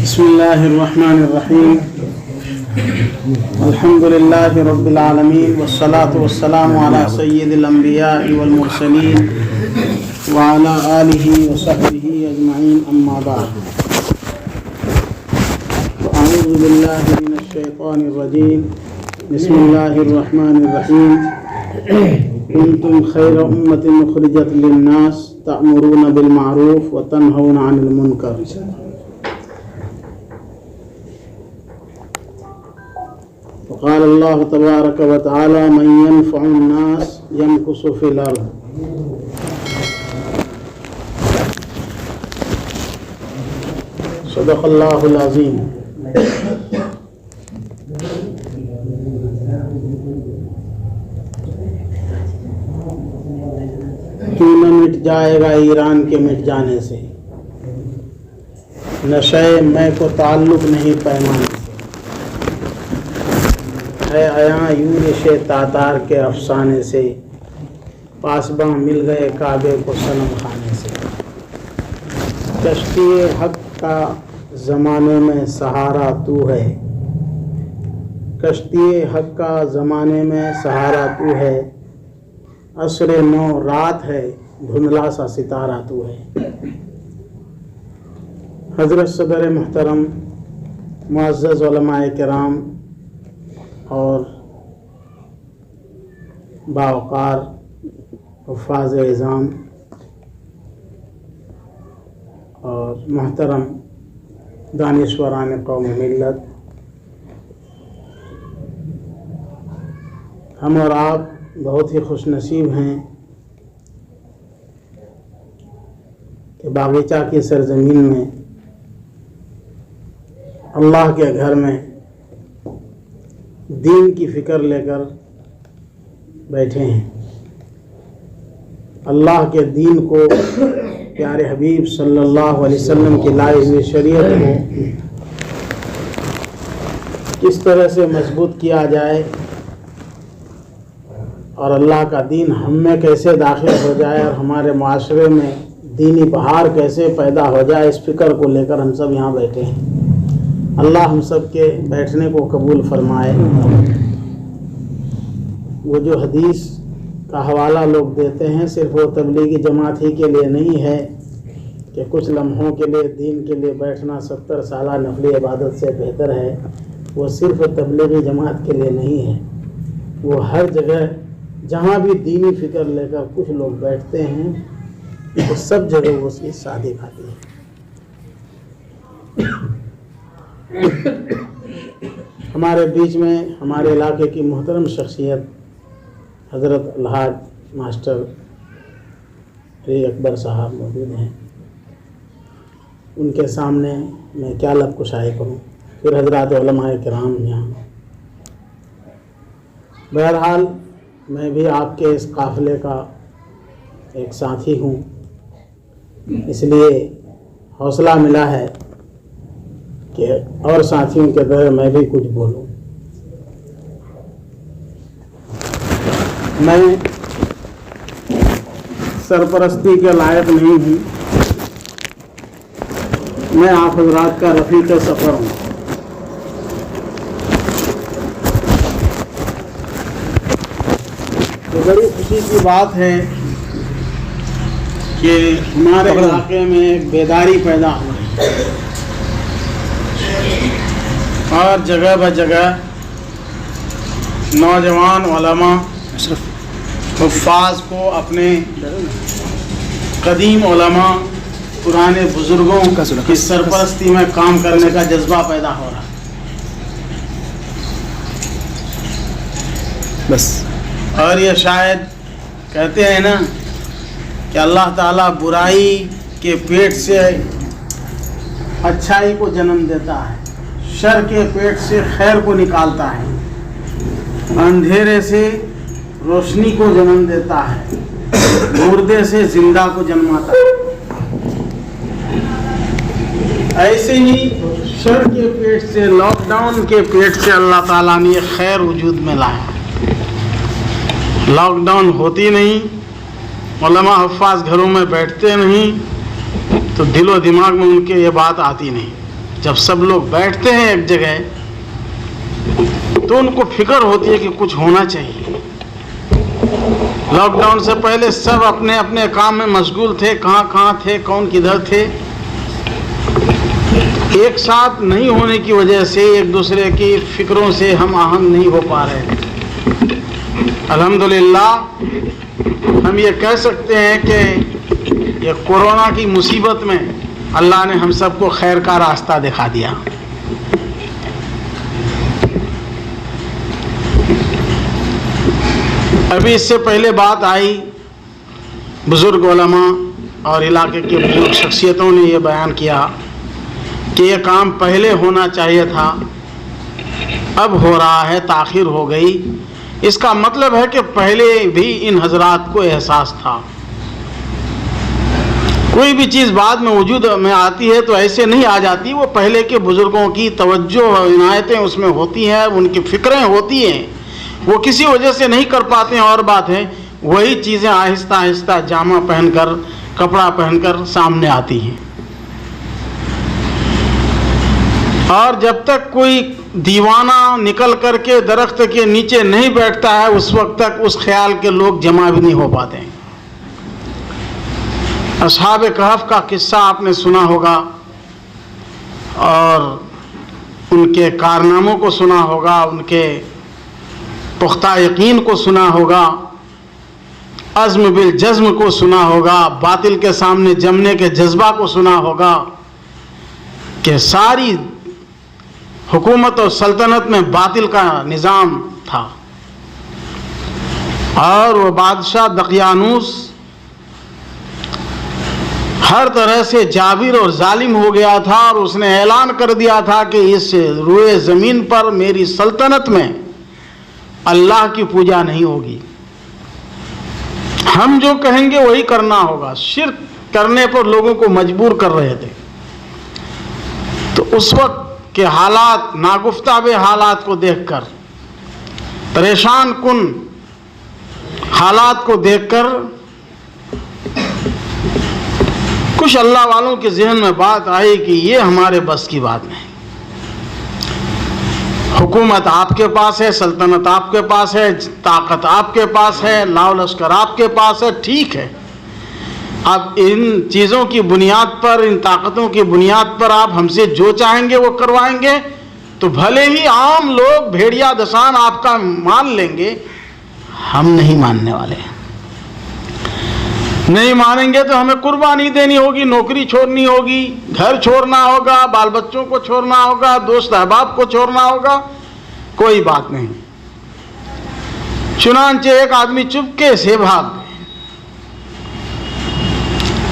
बिस्मिल्लाहिर्रहमानिर्रहीम अल्हम्दुलिल्लाहि रब्बिल आलमीन वस्सलातु वस्सलामु अला सय्यिदिल अंबिया'i वल मुरसलीन व अला आलिहि व सहबिहि अजमईन अम्मा बाद। अऊज़ु बिल्लाहि मिनश शैतानिर रजीम बिस्मिल्लाहिर्रहमानिर्रहीम कुंतुम खैरा उम्मतिन उखरिजत लिन्नास तअमुरूना बिल मारूफ व तनहौना अनिल मुनकर। क़ाल अल्लाह तबारक व तआला मन यनफ़उन्नास यमकुसु फ़िल अर्ज़। सदक़ल्लाहुल अज़ीम। क्यों न मिट जाएगा ईरान के मिट जाने से, नशे मैं को ताल्लुक़ नहीं पैमाने से, है आया यूरिश तातार के अफसाने से, पासबां मिल गए काबे को सनम खाने से। कश्ती हक का ज़माने में सहारा तू है, कश्ती हक का ज़माने में सहारा तू है, असरे नौ रात है धुंधला सा सितारा तू है। हज़रत सदर मुहतरम मुअज़्ज़ज़ उलमाए किराम और बावक़ार हुफ़ाज़ इज़ाम और मुहतरम दानिश्वरान कौम मिल्लत, हम और आप बहुत ही खुशनसीब हैं कि बागीचा की सरज़मीन में अल्लाह के घर में दीन की फ़िक्र लेकर बैठे हैं। अल्लाह के दीन को, प्यारे हबीब सल्लल्लाहु अलैहि वसल्लम की लाई हुई शरीयत को किस तरह से मजबूत किया जाए और अल्लाह का दीन हम में कैसे दाखिल हो जाए और हमारे माशरे में दीनी बहार कैसे पैदा हो जाए, इस फ़िक्र को लेकर हम सब यहाँ बैठे हैं। अल्लाह हम सब के बैठने को कबूल फरमाए। वो जो हदीस का हवाला लोग देते हैं सिर्फ वो तबलीगी जमात ही के लिए नहीं है कि कुछ लम्हों के लिए दीन के लिए बैठना 70 साला नफली इबादत से बेहतर है। वो सिर्फ तबलीगी जमात के लिए नहीं है, वो हर जगह जहाँ भी दीनी फ़िक्र लेकर कुछ लोग बैठते हैं वो सब जगह वो उसकी शादी खाती है। हमारे बीच में हमारे इलाके की मोहतरम शख्सियत हज़रत अलहाज मास्टर अली अकबर साहब मौजूद हैं। उनके सामने मैं क्या लब कुशाई करूँ, फिर हज़रात उलमाए किराम यहाँ। बहरहाल मैं भी आपके इस काफ़िले का एक साथी हूँ, इसलिए हौसला मिला है कि और साथियों के तरह मैं भी कुछ बोलूं। मैं सरपरस्ती के लायक नहीं हूं, मैं आप हज़रात का रफ़ीक़ सफ़र हूं। तो बड़ी खुशी की बात है कि हमारे इलाके में एक बेदारी पैदा हुई और जगह ब जगह नौजवान उलमा हुफ़्फ़ाज़ को अपने कदीम उलमा पुराने बुज़ुर्गों की सरपरस्ती में काम करने का जज्बा पैदा हो रहा है। बस, और ये शायद कहते हैं ना कि अल्लाह ताला बुराई के पेट से अच्छाई को जन्म देता है, शर के पेट से खैर को निकालता है, अंधेरे से रोशनी को जन्म देता है, मुर्दे से जिंदा को जन्माता है। ऐसे ही शर के पेट से, लॉकडाउन के पेट से अल्लाह ताला ने ये खैर वजूद में लाया। लॉकडाउन होती नहीं, उलमा हुफ़्फ़ाज़ घरों में बैठते नहीं, तो दिलो दिमाग में उनके ये बात आती नहीं जब सब लोग बैठते हैं एक जगह तो उनको फिक्र होती है कि कुछ होना चाहिए। लॉकडाउन से पहले सब अपने अपने काम में मशगूल थे, कहाँ थे, कौन किधर थे। एक साथ नहीं होने की वजह से एक दूसरे की फिक्रों से हम आहंग नहीं हो पा रहे थे। अल्हम्दुलिल्लाह हम ये कह सकते हैं कि ये कोरोना की मुसीबत में अल्लाह ने हम सबको खैर का रास्ता दिखा दिया। अभी इससे पहले बात आई, बुजुर्ग उलमा और इलाके के बुजुर्ग शख्सियतों ने ये बयान किया कि ये काम पहले होना चाहिए था, अब हो रहा है, ताख़ीर हो गई। इसका मतलब है कि पहले भी इन हजरात को एहसास था। कोई भी चीज़ बाद में वजूद में आती है तो ऐसे नहीं आ जाती, वो पहले के बुज़ुर्गों की तवज्जो और इनायतें उसमें होती हैं, उनकी फ़िक्रें होती हैं, वो किसी वजह से नहीं कर पाते हैं। और बात है वही चीज़ें आहिस्ता आहिस्ता जामा पहनकर, कपड़ा पहनकर सामने आती हैं। और जब तक कोई दीवाना निकल करके दरख्त के नीचे नहीं बैठता है उस वक्त तक उस ख्याल के लोग जमा भी नहीं हो पाते हैं। असहाब कहफ का किस्सा आपने सुना होगा और उनके कारनामों को सुना होगा, उनके पुख्ता यकीन को सुना होगा, अज़्म बिल जज़्म को सुना होगा, बातिल के सामने जमने के जज्बा को सुना होगा कि सारी हुकूमत और सल्तनत में बातिल का निज़ाम था और वह बादशाह दकियानूस हर तरह से जाबिर और जालिम हो गया था और उसने ऐलान कर दिया था कि इस रुए ज़मीन पर मेरी सल्तनत में अल्लाह की पूजा नहीं होगी, हम जो कहेंगे वही करना होगा। शिर्क करने पर लोगों को मजबूर कर रहे थे। तो उस वक्त के हालात, नागुफ्ताबे हालात को देखकर, परेशान कुन हालात को देखकर कुछ अल्लाह वालों के जहन में बात आई कि ये हमारे बस की बात नहीं। हुकूमत आपके पास है, सल्तनत आपके पास है, ताकत आपके पास है, लाव लश्कर आपके पास है, ठीक है। अब इन चीज़ों की बुनियाद पर, इन ताकतों की बुनियाद पर आप हमसे जो चाहेंगे वो करवाएंगे तो भले ही आम लोग भेड़िया दसान आपका मान लेंगे, हम नहीं मानने वाले। नहीं मानेंगे तो हमें कुर्बानी देनी होगी, नौकरी छोड़नी होगी, घर छोड़ना होगा, बाल बच्चों को छोड़ना होगा, दोस्त अहबाब को छोड़ना होगा, कोई बात नहीं। चुनांचे एक आदमी चुपके से भाग गए,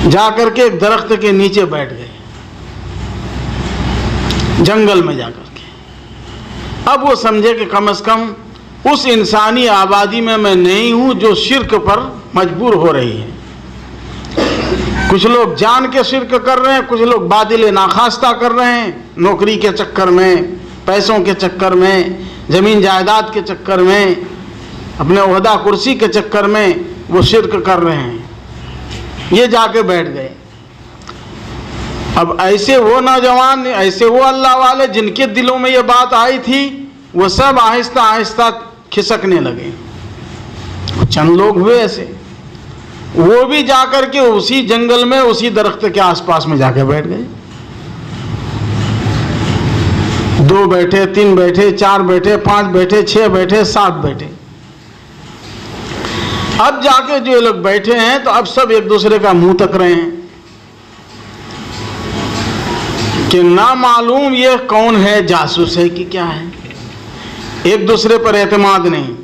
जाकर के एक दरख्त के नीचे बैठ गए, जंगल में जाकर के। अब वो समझे कि कम से कम उस इंसानी आबादी में मैं नहीं हूं जो शिर्क पर मजबूर हो रही है। कुछ लोग जान के शिर्क कर रहे हैं, कुछ लोग बादिल नाखास्ता कर रहे हैं, नौकरी के चक्कर में, पैसों के चक्कर में, ज़मीन जायदाद के चक्कर में, अपने ओहदा कुर्सी के चक्कर में वो शिर्क कर रहे हैं। ये जाके बैठ गए। अब ऐसे वो नौजवान, ऐसे वो अल्लाह वाले जिनके दिलों में ये बात आई थी, वो सब आहिस्ता आहिस्ता खिसकने लगे। चंद लोग हुए ऐसे, वो भी जाकर के उसी जंगल में, उसी दरख्त के आसपास में जाके बैठ गए। 2 बैठे, 3 बैठे, 4 बैठे, 5 बैठे, 6 बैठे, 7 बैठे। अब जाके जो लोग बैठे हैं तो अब सब एक दूसरे का मुंह तक रहे हैं कि ना मालूम ये कौन है, जासूस है कि क्या है। एक दूसरे पर एतमाद नहीं।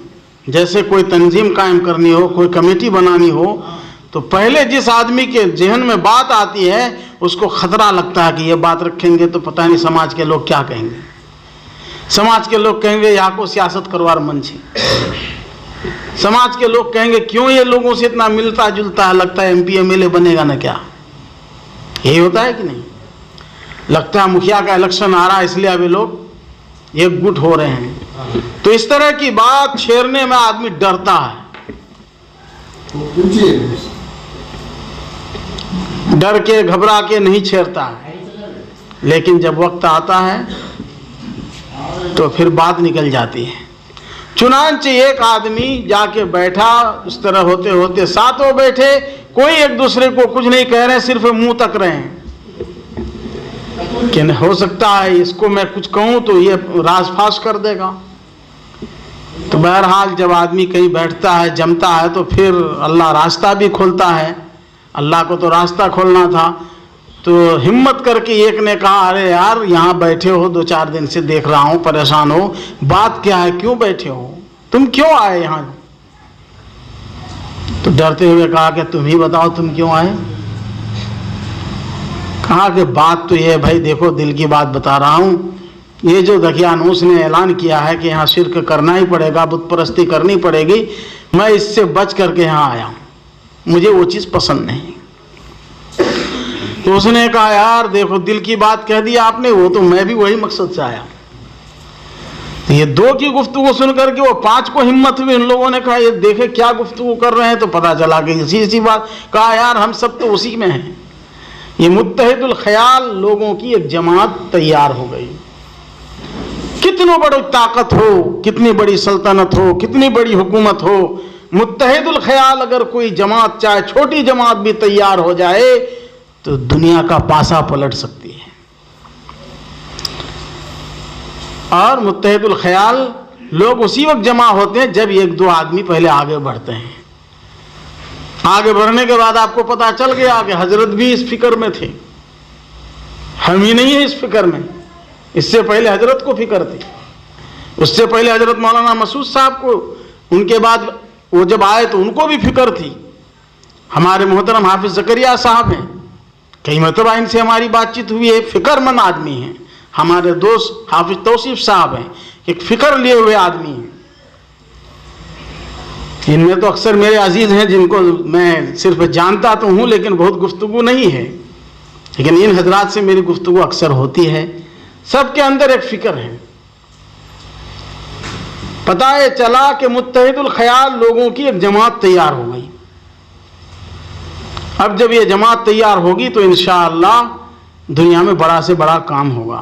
जैसे कोई तंजीम कायम करनी हो, कोई कमेटी बनानी हो, तो पहले जिस आदमी के जहन में बात आती है उसको खतरा लगता है कि ये बात रखेंगे तो पता नहीं समाज के लोग क्या कहेंगे। समाज के लोग कहेंगे यहाँ को सियासत करवार मंच है। समाज के लोग कहेंगे क्यों ये लोगों से इतना मिलता जुलता है, लगता है MP MLA बनेगा ना क्या। यही होता है कि नहीं? लगता है मुखिया का इलेक्शन आ रहा है इसलिए अभी लोग एकजुट हो रहे हैं। तो इस तरह की बात छेड़ने में आदमी डरता है। डर के घबरा के नहीं छेड़ता है। लेकिन जब वक्त आता है तो फिर बात निकल जाती है। चुनांचे एक आदमी जाके बैठा, उस तरह होते होते सातों बैठे, कोई एक दूसरे को कुछ नहीं कह रहे, सिर्फ मुंह तक रहे हैं कि हो सकता है इसको मैं कुछ कहूं तो ये राज फाश कर देगा। तो बहरहाल जब आदमी कहीं बैठता है, जमता है, तो फिर अल्लाह रास्ता भी खोलता है। अल्लाह को तो रास्ता खोलना था, तो हिम्मत करके एक ने कहा, अरे यार यहाँ बैठे हो, 2-4 दिन से देख रहा हूँ, परेशान हो, बात क्या है, क्यों बैठे हो, तुम क्यों आए यहाँ? तो डरते हुए कहा कि तुम ही बताओ तुम क्यों आए। कहा कि बात तो ये है भाई, देखो दिल की बात बता रहा हूँ, ये जो दकियानूस ने ऐलान किया है कि यहाँ शिरक करना ही पड़ेगा, बुत परस्ती करनी पड़ेगी, मैं इससे बच करके यहाँ आया हूँ, मुझे वो चीज़ पसंद नहीं। तो उसने कहा यार देखो दिल की बात कह दी आपने, वो तो मैं भी वही मकसद से आया। तो ये 2 की गुफ्तगू सुन करके वो 5 को हिम्मत हुई। उन लोगों ने कहा ये देखे क्या गुफ्तगू कर रहे हैं, तो पता चला कि इसी बात। कहा यार हम सब तो उसी में हैं। ये मुत्तहिदुल ख्याल लोगों की एक जमात तैयार हो गई। कितनी बड़ी ताकत हो, कितनी बड़ी सल्तनत हो, कितनी बड़ी हुकूमत हो, मुत्तहिदुल ख्याल अगर कोई जमात, चाहे छोटी जमात भी तैयार हो जाए तो दुनिया का पासा पलट सकती है। और मुत्तहिदुल ख्याल लोग उसी वक्त जमा होते हैं जब 1-2 आदमी पहले आगे बढ़ते हैं। आगे बढ़ने के बाद आपको पता चल गया कि हजरत भी इस फिक्र में थे, हम ही नहीं है इस फिक्र में। इससे पहले हजरत को फिक्र थी, उससे पहले हजरत मौलाना मसूद साहब को, उनके बाद वो जब आए तो उनको भी फिक्र थी। हमारे मोहतरम हाफिज ज़करिया साहब हैं, कई मरतबा इनसे हमारी बातचीत हुई है, फिक्रमंद आदमी हैं। हमारे दोस्त हाफिज तौसीफ साहब हैं, एक फिक्र लिए हुए आदमी हैं। इनमें तो अक्सर मेरे अजीज़ हैं जिनको मैं सिर्फ जानता तो हूँ, लेकिन बहुत गुफ्तगू नहीं है, लेकिन इन हजरात से मेरी गुफ्तगू अक्सर होती है। सबके अंदर एक फिक्र है। पता है चला कि मुत्तहिदुल ख्याल लोगों की एक जमात तैयार हो गई। अब जब ये जमात तैयार होगी तो इंशाअल्लाह दुनिया में बड़ा से बड़ा काम होगा।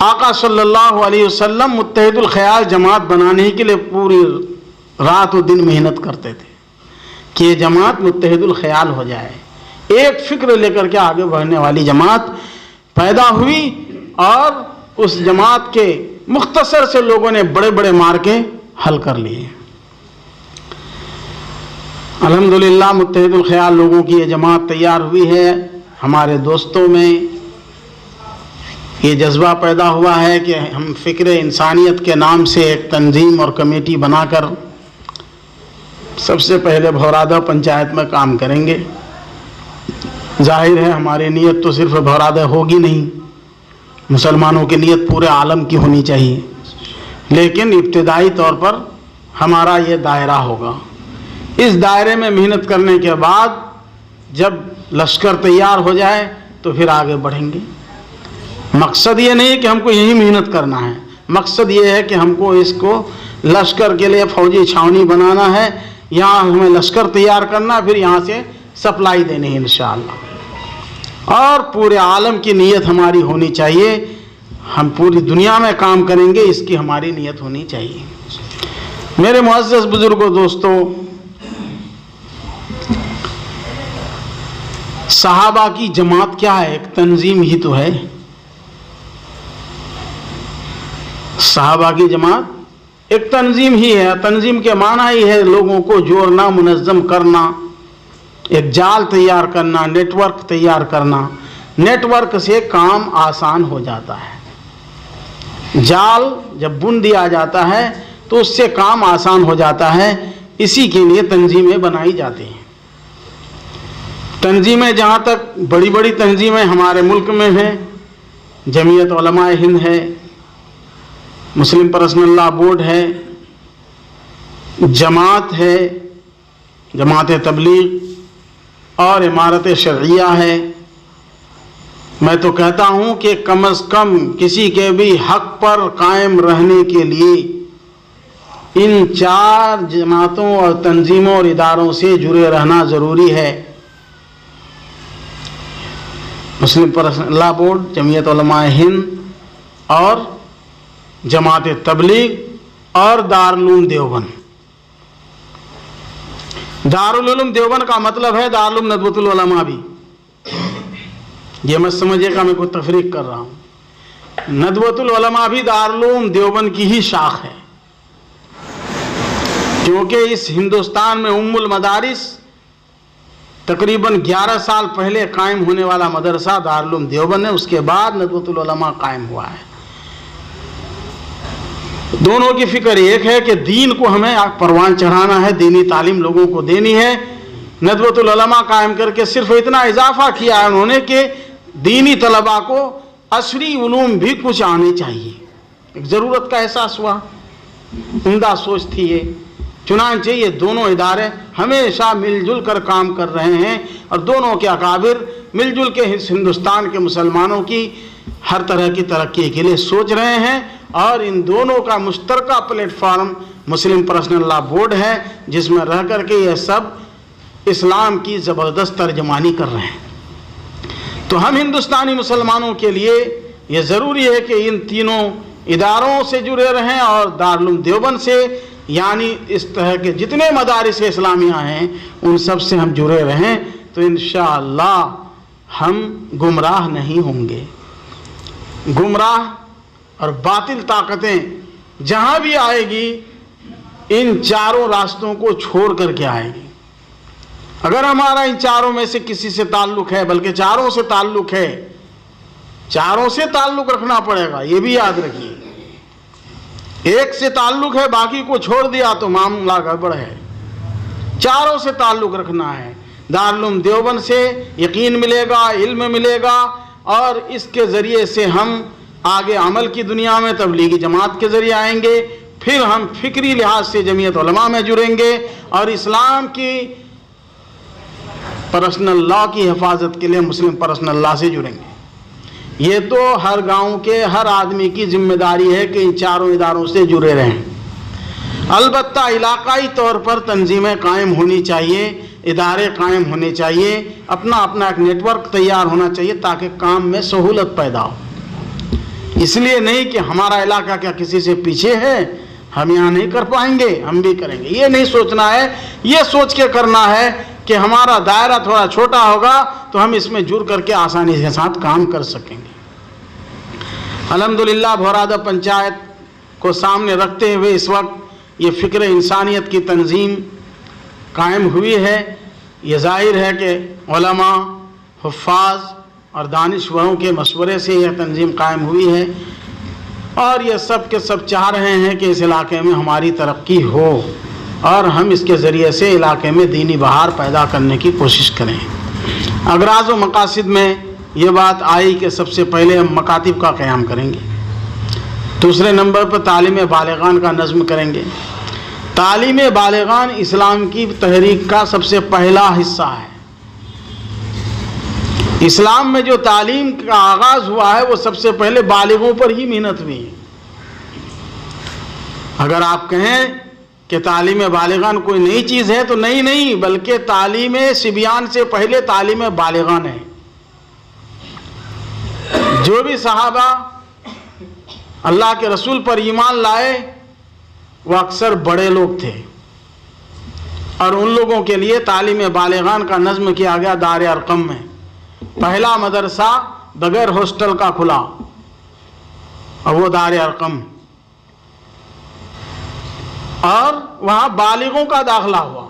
आका सल्लल्लाहु अलैहि वसल्लम मुत्तहिदुल ख्याल जमात बनाने के लिए पूरी रात और दिन मेहनत करते थे कि ये जमात मुत्तहिदुल ख्याल हो जाए, एक फिक्र लेकर के आगे बढ़ने वाली जमात पैदा हुई। और उस जमात के मुख्तसर से लोगों ने बड़े बड़े मार्के हल कर लिए। अल्हम्दुलिल्लाह मुत्तहिदुल ख्याल लोगों की ये जमात तैयार हुई है। हमारे दोस्तों में ये जज्बा पैदा हुआ है कि हम फ़िक्र इंसानियत के नाम से एक तंजीम और कमेटी बनाकर सबसे पहले भौरादा पंचायत में काम करेंगे। जाहिर है हमारी नीयत तो सिर्फ भौरादा होगी नहीं, मुसलमानों की नीयत पूरे आलम की होनी चाहिए, लेकिन इब्तिदाई तौर पर हमारा ये दायरा होगा। इस दायरे में मेहनत करने के बाद जब लश्कर तैयार हो जाए तो फिर आगे बढ़ेंगे। मकसद ये नहीं कि हमको यही मेहनत करना है, मकसद ये है कि हमको इसको लश्कर के लिए फौजी छावनी बनाना है, यहाँ हमें लश्कर तैयार करना, फिर यहाँ से सप्लाई देनी है इंशाअल्लाह। और पूरे आलम की नीयत हमारी होनी चाहिए, हम पूरी दुनिया में काम करेंगे, इसकी हमारी नीयत होनी चाहिए। मेरे मुअज़्ज़ज़ बुजुर्गों, दोस्तों, सहाबा की जमात क्या है? एक तंजीम ही तो है। सहाबा की जमात एक तंजीम ही है। तंजीम के माना ही है लोगों को जोड़ना, मुनज़्ज़म करना, एक जाल तैयार करना, नेटवर्क तैयार करना। नेटवर्क से काम आसान हो जाता है। जाल जब बुन दिया जाता है तो उससे काम आसान हो जाता है। इसी के लिए तंजीमें बनाई जाती हैं। तंजीमें जहाँ तक बड़ी बड़ी तंजीमें हमारे मुल्क में हैं, जमीयत उलमाए हिंद है, मुस्लिम पर्सनल लॉ बोर्ड है, जमात है, जमात तबलीग और इमारत शरइया है। मैं तो कहता हूँ कि कम से कम किसी के भी हक पर कायम रहने के लिए इन 4 जमातों और तंजीमों और इदारों से जुड़े रहना ज़रूरी है। मुस्लिम personal law board, Jamiat Ulama Hind और जमात तबलीग और दारुल उलूम देवबंद। दारुल उलूम देवबंद का मतलब है दारुल उलूम नदवतुल उलमा भी। ये मत समझिएगा मैं कोई तफरीक कर रहा हूं। नदवतुल उलमा भी दारुल उलूम देवबंद की ही शाख है, क्योंकि इस हिंदुस्तान में उम्मुल मदारिस तकरीबन 11 साल पहले कायम होने वाला मदरसा दारुल उलूम देवबंद है। उसके बाद नदवतुल उलमा कायम हुआ है। दोनों की फिक्र एक है कि दीन को हमें परवान चढ़ाना है, दीनी तालीम लोगों को देनी है। नदवतुल उलमा कायम करके सिर्फ इतना इजाफा किया है उन्होंने कि दीनी तलबा को असरी उलूम भी कुछ आने चाहिए। एक ज़रूरत का एहसास हुआ, उम्दा सोच थी ये। चुनांचे ये दोनों इदारे हमेशा मिलजुल कर काम कर रहे हैं और दोनों के अकाबिर मिलजुल के हिंदुस्तान के मुसलमानों की हर तरह की तरक्की के लिए सोच रहे हैं। और इन दोनों का मुश्तरका प्लेटफॉर्म मुस्लिम पर्सनल लॉ बोर्ड है, जिसमें रह कर के ये सब इस्लाम की ज़बरदस्त तर्जमानी कर रहे हैं। तो हम हिंदुस्तानी मुसलमानों के लिए ये ज़रूरी है कि इन तीनों इदारों से जुड़े रहें और दारुल उलूम देवबंद से, यानी इस तरह के जितने मदारिस इस्लामिया हैं उन सब से हम जुड़े रहें, तो इंशाअल्लाह हम गुमराह नहीं होंगे। गुमराह और बातिल ताकतें जहाँ भी आएगी इन चारों रास्तों को छोड़ करके आएगी। अगर हमारा इन चारों में से किसी से ताल्लुक़ है, बल्कि चारों से ताल्लुक़ है, चारों से ताल्लुक़ रखना पड़ेगा, ये भी याद रखिए। एक से ताल्लुक़ है बाकी को छोड़ दिया तो मामला गड़बड़ है। चारों से ताल्लुक़ रखना है। दारुल उलूम देवबंद से यकीन मिलेगा, इल्म मिलेगा और इसके ज़रिए से हम आगे अमल की दुनिया में तबलीगी जमात के ज़रिए आएंगे। फिर हम फ़िक्री लिहाज से जमीयत उलमा में जुड़ेंगे और इस्लाम की पर्सनल लॉ की हिफाजत के लिए मुस्लिम पर्सनल लॉ से जुड़ेंगे। ये तो हर गांव के हर आदमी की जिम्मेदारी है कि इन चारों इदारों से जुड़े रहें। अलबत्ता इलाकाई तौर पर तंजीमें कायम होनी चाहिए, इदारे कायम होने चाहिए, अपना अपना एक नेटवर्क तैयार होना चाहिए ताकि काम में सहूलत पैदा हो। इसलिए नहीं कि हमारा इलाका क्या किसी से पीछे है, हम यहाँ नहीं कर पाएंगे, हम भी करेंगे, ये नहीं सोचना है। ये सोच के करना है कि हमारा दायरा थोड़ा छोटा होगा तो हम इसमें जुड़ करके आसानी के साथ काम कर सकेंगे। अल्हम्दुलिल्लाह भौरादा पंचायत को सामने रखते हुए इस वक्त ये फ़िक्र इंसानियत की तंजीम कायम हुई है। ये ज़ाहिर है कि उलमा, हुफ़ाज़ और दानिश्वरों के मशवरे से यह तंजीम कायम हुई है और ये सब के सब चाह रहे हैं कि इस इलाके में हमारी तरक्की हो और हम इसके ज़रिए से इलाके में दीनी बहार पैदा करने की कोशिश करें। अगराज़ व मकासिद में ये बात आई कि सबसे पहले हम मकातिब का क़याम करेंगे, दूसरे नंबर पर तालीम बालिगान का नज़्म करेंगे। तालीम बालिगान इस्लाम की तहरीक का सबसे पहला हिस्सा है। इस्लाम में जो तालीम का आगाज़ हुआ है वो सबसे पहले बालिगों पर ही मेहनत हुई है। अगर आप कहें कि तालीम बालिगान कोई नई चीज़ है तो नहीं, बल्कि तालीम सिबियान से पहले तालीम बालिगान है। जो भी सहाबा अल्लाह के रसूल पर ईमान लाए वो अक्सर बड़े लोग थे और उन लोगों के लिए तालीम बालिगान का नज़्म किया गया दार अरकम में। पहला मदरसा बगैर हॉस्टल का खुला और वो दार अरकम, और वहाँ बालिगों का दाखिला हुआ।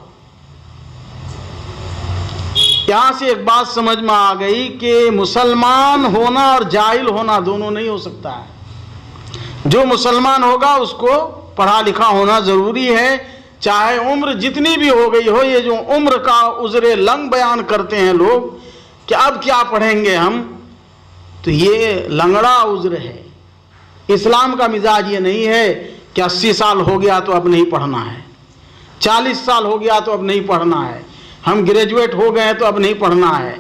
यहाँ से एक बात समझ में आ गई कि मुसलमान होना और जाहिल होना दोनों नहीं हो सकता है। जो मुसलमान होगा उसको पढ़ा लिखा होना ज़रूरी है, चाहे उम्र जितनी भी हो गई हो। ये जो उम्र का उज़्र लंग बयान करते हैं लोग कि अब क्या पढ़ेंगे हम, तो ये लंगड़ा उज़्र है। इस्लाम का मिजाज ये नहीं है कि 80 साल हो गया तो अब नहीं पढ़ना है, 40 साल हो गया तो अब नहीं पढ़ना है, हम ग्रेजुएट हो गए हैं तो अब नहीं पढ़ना है,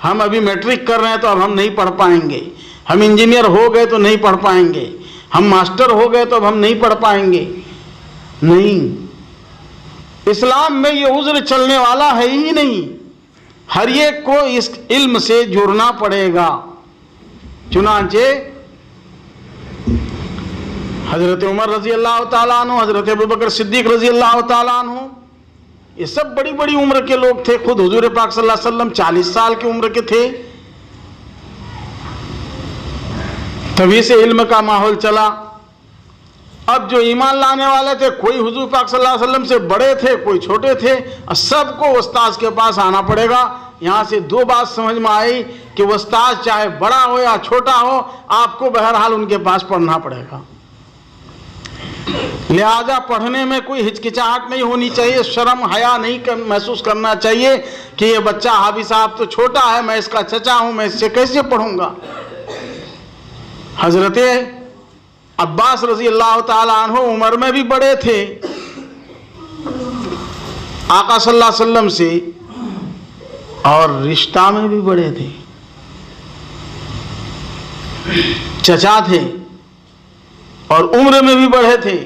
हम अभी मैट्रिक कर रहे हैं तो अब हम नहीं पढ़ पाएंगे, हम इंजीनियर हो गए तो नहीं पढ़ पाएंगे, हम मास्टर हो गए तो अब हम नहीं पढ़ पाएंगे। नहीं, इस्लाम में ये उज़्र चलने वाला है ही नहीं। हर एक को इस इल्म से जुड़ना पड़ेगा। चुनांचे हजरत उमर रजी अल्लाह ताला अन्हु, हजरत अबू बकर सिद्दीक रजी अल्लाह ताला अन्हु, ये सब बड़ी बड़ी उम्र के लोग थे। खुद हुजूर पाक सल्लल्लाहु अलैहि वसल्लम 40 साल की उम्र के थे, तभी से इल्म का माहौल चला। अब जो ईमान लाने वाले थे, कोई हुजूर पाक सल्लल्लाहु अलैहि वसल्लम से बड़े थे, कोई छोटे थे, सबको उस्ताद के पास आना पड़ेगा। यहाँ से दो बात समझ में आई कि उस्ताद चाहे बड़ा हो या छोटा हो, आपको बहरहाल उनके पास पढ़ना पड़ेगा। लिहाजा पढ़ने में कोई हिचकिचाहट नहीं होनी चाहिए, शर्म हया नहीं महसूस करना चाहिए कि ये बच्चा हाफिज साहब तो छोटा है, मैं इसका चचा हूं, मैं इससे कैसे पढ़ूंगा। हजरत अब्बास रजी अल्लाह ताला अन्हु उम्र में भी बड़े थे आका सल्लल्लाहु अलैहि वसल्लम से, और रिश्ता में भी बड़े थे, चचा थे और उम्र में भी बड़े थे।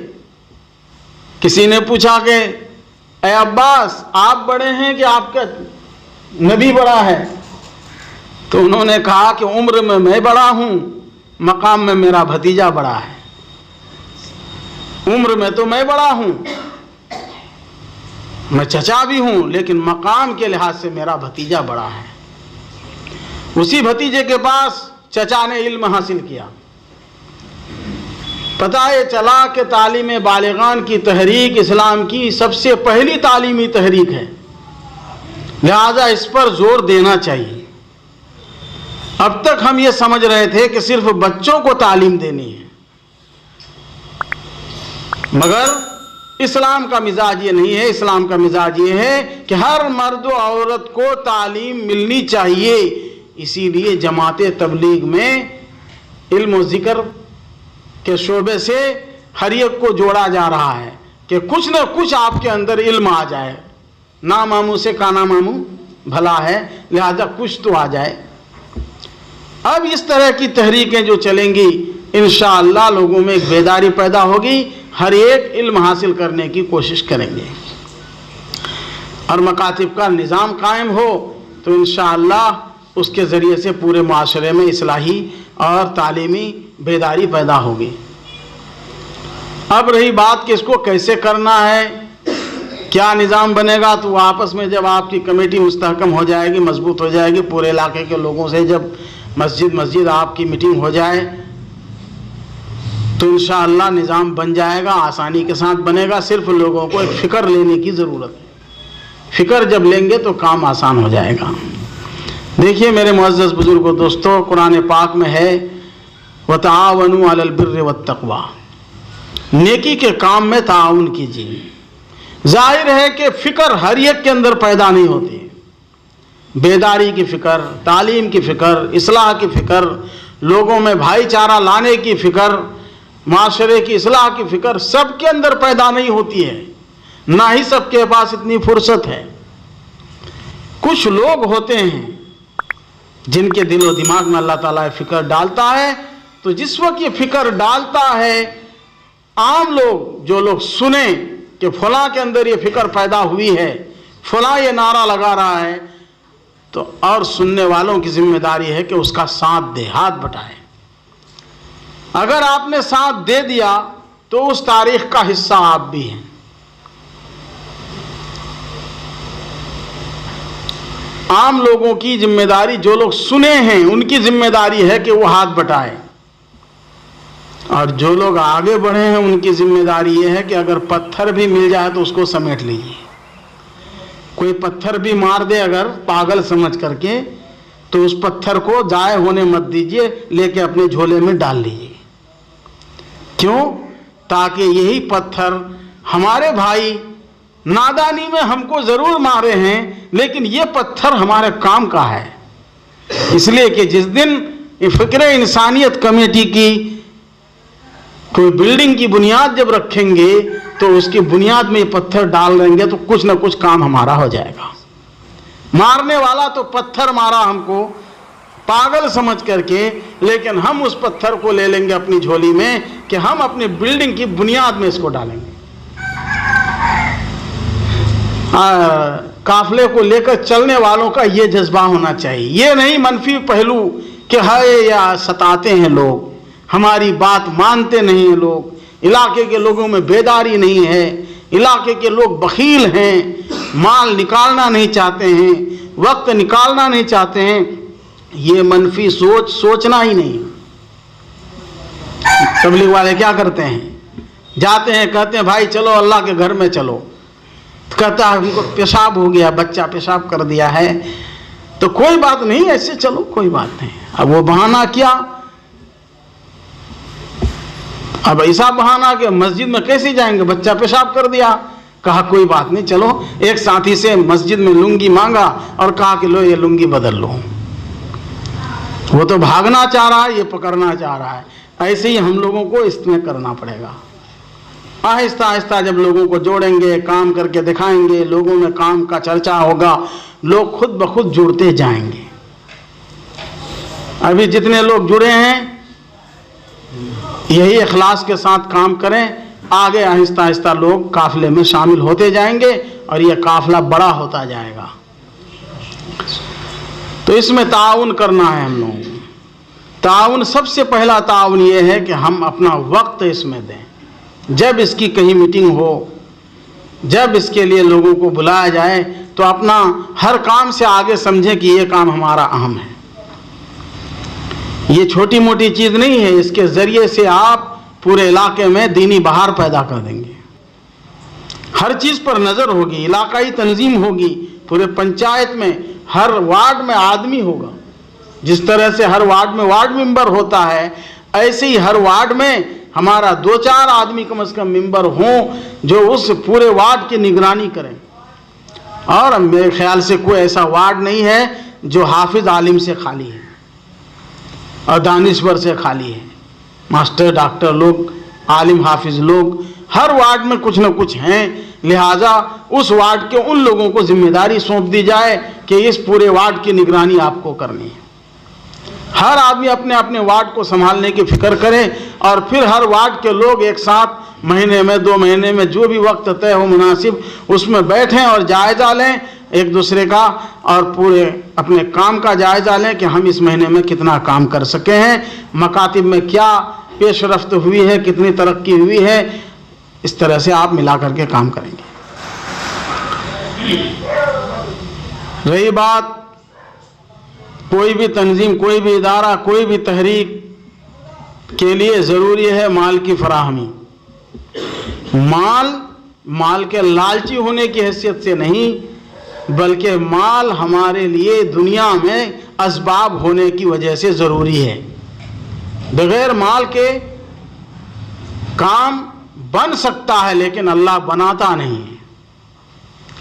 किसी ने पूछा कि ए अब्बास, आप बड़े हैं कि आपका नबी बड़ा है? तो उन्होंने कहा कि उम्र में मैं बड़ा हूं, मकाम में मेरा भतीजा बड़ा है। उम्र में तो मैं बड़ा हूं, मैं चचा भी हूं, लेकिन मकाम के लिहाज से मेरा भतीजा बड़ा है। उसी भतीजे के पास चचा ने इल्म हासिल किया। पता ये चला कि तालीम बालिगान की तहरीक इस्लाम की सबसे पहली तालीमी तहरीक है, लिहाजा इस पर जोर देना चाहिए। अब तक हम ये समझ रहे थे कि सिर्फ बच्चों को तालीम देनी है, मगर इस्लाम का मिजाज ये नहीं है। इस्लाम का मिजाज ये है कि हर मर्द और औरत को तालीम मिलनी चाहिए। इसीलिए जमात तबलीग में इल्म और ज़िक्र के शोबे से हर एक को जोड़ा जा रहा है कि कुछ न कुछ आपके अंदर इल्म आ जाए। ना मामू से काना मामू भला है, लिहाजा कुछ तो आ जाए। अब इस तरह की तहरीकें जो चलेंगी, इंशाअल्लाह लोगों में एक बेदारी पैदा होगी, हर एक इल्म हासिल करने की कोशिश करेंगे और मकातिब का निज़ाम कायम हो तो इंशाअल्लाह उसके ज़रिए से पूरे माशरे में इस्लाही और तालीमी बेदारी पैदा होगी। अब रही बात कि इसको कैसे करना है, क्या निज़ाम बनेगा, तो आपस में जब आपकी कमेटी मुस्तहकम हो जाएगी, मजबूत हो जाएगी, पूरे इलाके के लोगों से जब मस्जिद आपकी मीटिंग हो जाए तो इंशाअल्लाह निज़ाम बन जाएगा, आसानी के साथ बनेगा। सिर्फ लोगों को एक फ़िक्र लेने की ज़रूरत है। फ़िक्र जब लेंगे तो काम आसान हो जाएगा। देखिए मेरे मुअज़्ज़ज़ बुज़ुर्गों, दोस्तों, कुरान पाक में है वतआवनु अलल बिर्रि वत्तक़वा, नेकी के काम में ताउन कीजिए। जाहिर है कि फ़िक्र हर एक के अंदर पैदा नहीं होती। बेदारी की फ़िक्र, तालीम की फ़िक्र, इस्लाह की फ़िक्र, लोगों में भाईचारा लाने की फ़िक्र, माशरे की इस्लाह की फ़िक्र सबके अंदर पैदा नहीं होती है, ना ही सबके पास इतनी फुर्सत है। कुछ लोग होते हैं जिनके दिलो दिमाग में अल्लाह ताला फ़िक्र डालता है, तो जिस वक्त ये फ़िक्र डालता है, आम लोग जो लोग सुने कि फलां के अंदर ये फ़िक्र पैदा हुई है, फलां ये नारा लगा रहा है, तो और सुनने वालों की जिम्मेदारी है कि उसका साथ दे, हाथ बटाए। अगर आपने साथ दे दिया तो उस तारीख का हिस्सा आप भी हैं। आम लोगों की जिम्मेदारी, जो लोग सुने हैं उनकी जिम्मेदारी है कि वो हाथ बटाए, और जो लोग आगे बढ़े हैं उनकी जिम्मेदारी ये है कि अगर पत्थर भी मिल जाए तो उसको समेट लीजिए। कोई पत्थर भी मार दे अगर पागल समझ करके, तो उस पत्थर को जाए होने मत दीजिए, लेके अपने झोले में डाल लीजिए। क्यों? ताकि यही पत्थर हमारे भाई नादानी में हमको ज़रूर मारे हैं, लेकिन ये पत्थर हमारे काम का है। इसलिए कि जिस दिन फ़िक्र इंसानियत कमेटी की कोई बिल्डिंग की बुनियाद जब रखेंगे तो उसकी बुनियाद में ये पत्थर डाल देंगे तो कुछ ना कुछ काम हमारा हो जाएगा। मारने वाला तो पत्थर मारा हमको पागल समझ करके, लेकिन हम उस पत्थर को ले लेंगे अपनी झोली में कि हम अपनी बिल्डिंग की बुनियाद में इसको डालेंगे। काफले को लेकर चलने वालों का ये जज्बा होना चाहिए। ये नहीं मनफी पहलू कि हाय या सताते हैं लोग, हमारी बात मानते नहीं हैं लोग, इलाके के लोगों में बेदारी नहीं है, इलाके के लोग बखील हैं, माल निकालना नहीं चाहते हैं, वक्त निकालना नहीं चाहते हैं। ये मनफी सोचना ही नहीं। तबलीग वाले क्या करते हैं, जाते हैं, कहते हैं भाई चलो अल्लाह के घर में चलो, कहता है हमको पेशाब हो गया, बच्चा पेशाब कर दिया है, तो कोई बात नहीं, ऐसे चलो, कोई बात नहीं। अब वो बहाना किया, अब ऐसा बहाना कि मस्जिद में कैसे जाएंगे, बच्चा पेशाब कर दिया, कहा कोई बात नहीं, चलो। एक साथी से मस्जिद में लुंगी मांगा और कहा कि लो ये लुंगी बदल लो। वो तो भागना चाह रहा है, ये पकड़ना चाह रहा है। ऐसे ही हम लोगों को इसमें करना पड़ेगा। आहिस्ता आहिस्ता जब लोगों को जोड़ेंगे, काम करके दिखाएंगे, लोगों में काम का चर्चा होगा, लोग खुद ब खुद जुड़ते जाएंगे। अभी जितने लोग जुड़े हैं यही इखलास के साथ काम करें, आगे आहिस्ता आहिस्ता लोग काफिले में शामिल होते जाएंगे और यह काफिला बड़ा होता जाएगा। तो इसमें ताउन करना है हम लोगों को। ताउन, सबसे पहला ताउन यह है कि हम अपना वक्त इसमें दें। जब इसकी कहीं मीटिंग हो, जब इसके लिए लोगों को बुलाया जाए, तो अपना हर काम से आगे समझें कि ये काम हमारा अहम है। ये छोटी मोटी चीज़ नहीं है, इसके ज़रिए से आप पूरे इलाके में दीनी बहार पैदा कर देंगे। हर चीज़ पर नज़र होगी, इलाकाई तंजीम होगी, पूरे पंचायत में हर वार्ड में आदमी होगा। जिस तरह से हर वार्ड में वार्ड मेंबर होता है, ऐसे ही हर वार्ड में हमारा 2-4 आदमी कम से कम मेंबर हों जो उस पूरे वार्ड की निगरानी करें। और मेरे ख्याल से कोई ऐसा वार्ड नहीं है जो हाफिज आलिम से खाली है और दानिश्वर से खाली है। मास्टर डॉक्टर लोग, आलिम हाफिज लोग हर वार्ड में कुछ न कुछ हैं। लिहाजा उस वार्ड के उन लोगों को जिम्मेदारी सौंप दी जाए कि इस पूरे वार्ड की निगरानी आपको करनी है। हर आदमी अपने अपने वार्ड को संभालने की फिक्र करे और फिर हर वार्ड के लोग एक साथ महीने में 2 महीने में जो भी वक्त तय हो मुनासिब, उसमें बैठें और जायज़ा लें एक दूसरे का, और पूरे अपने काम का जायज़ा लें कि हम इस महीने में कितना काम कर सके हैं, मकातिब में क्या पेशरफ्त हुई है, कितनी तरक्की हुई है। इस तरह से आप मिला करके काम करेंगे। रही बात कोई भी तंजीम, कोई भी इदारा, कोई भी तहरीक के लिए ज़रूरी है माल की फराहमी। माल के लालची होने की हैसियत से नहीं, बल्कि माल हमारे लिए दुनिया में असबाब होने की वजह से ज़रूरी है। बगैर माल के काम बन सकता है, लेकिन अल्लाह बनाता नहीं है।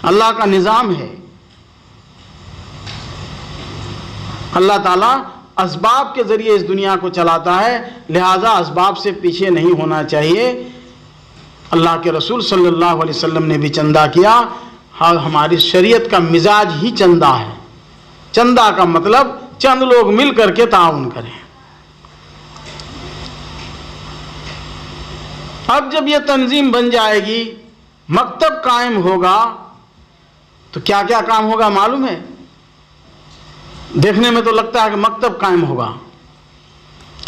अल्लाह का निज़ाम है। अल्लाह ताला असबाब के ज़रिए इस दुनिया को चलाता है, लिहाजा असबाब से पीछे नहीं होना चाहिए। अल्लाह के रसूल सल्लल्लाहु अलैहि वसल्लम ने भी चंदा किया। हाँ, हमारी शरीयत का मिजाज ही चंदा है। चंदा का मतलब चंद लोग मिल करके ताउन करें। अब जब ये तंजीम बन जाएगी, मकतब कायम होगा, तो क्या क्या काम होगा मालूम है? देखने में तो लगता है कि मकतब कायम होगा,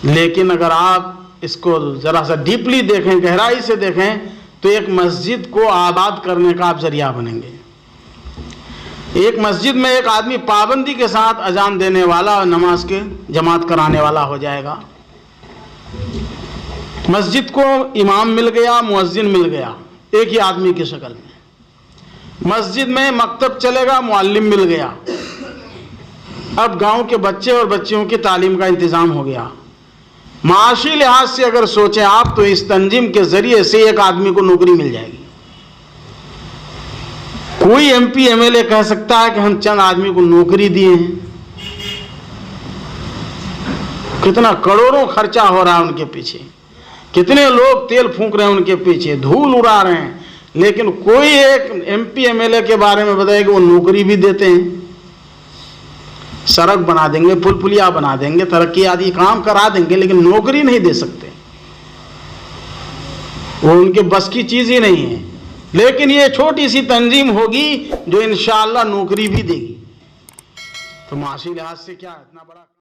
लेकिन अगर आप इसको ज़रा सा डीपली देखें, गहराई से देखें, तो एक मस्जिद को आबाद करने का आप जरिया बनेंगे। एक मस्जिद में एक आदमी पाबंदी के साथ अजान देने वाला और नमाज के जमात कराने वाला हो जाएगा। मस्जिद को इमाम मिल गया, मुअज्जिन मिल गया, एक ही आदमी की शक्ल में। मस्जिद में मकतब चलेगा, मुअल्लिम मिल गया। अब गांव के बच्चे और बच्चियों की तालीम का इंतज़ाम हो गया। माशी लिहाज से अगर सोचें आप, तो इस तंजीम के ज़रिए से एक आदमी को नौकरी मिल जाएगी। कोई MP MLA कह सकता है कि हम चंद आदमी को नौकरी दिए हैं। कितना करोड़ों खर्चा हो रहा है उनके पीछे, कितने लोग तेल फूंक रहे हैं उनके पीछे, धूल उड़ा रहे हैं, लेकिन कोई एक MP MLA के बारे में बताए कि वो नौकरी भी देते हैं। सड़क बना देंगे, पुल पुलिया बना देंगे, तरक्की आदि काम करा देंगे, लेकिन नौकरी नहीं दे सकते। वो उनके बस की चीज़ ही नहीं है। लेकिन ये छोटी सी तंजीम होगी जो इंशाअल्लाह नौकरी भी देगी। तो माशी लिहाज से क्या इतना बड़ा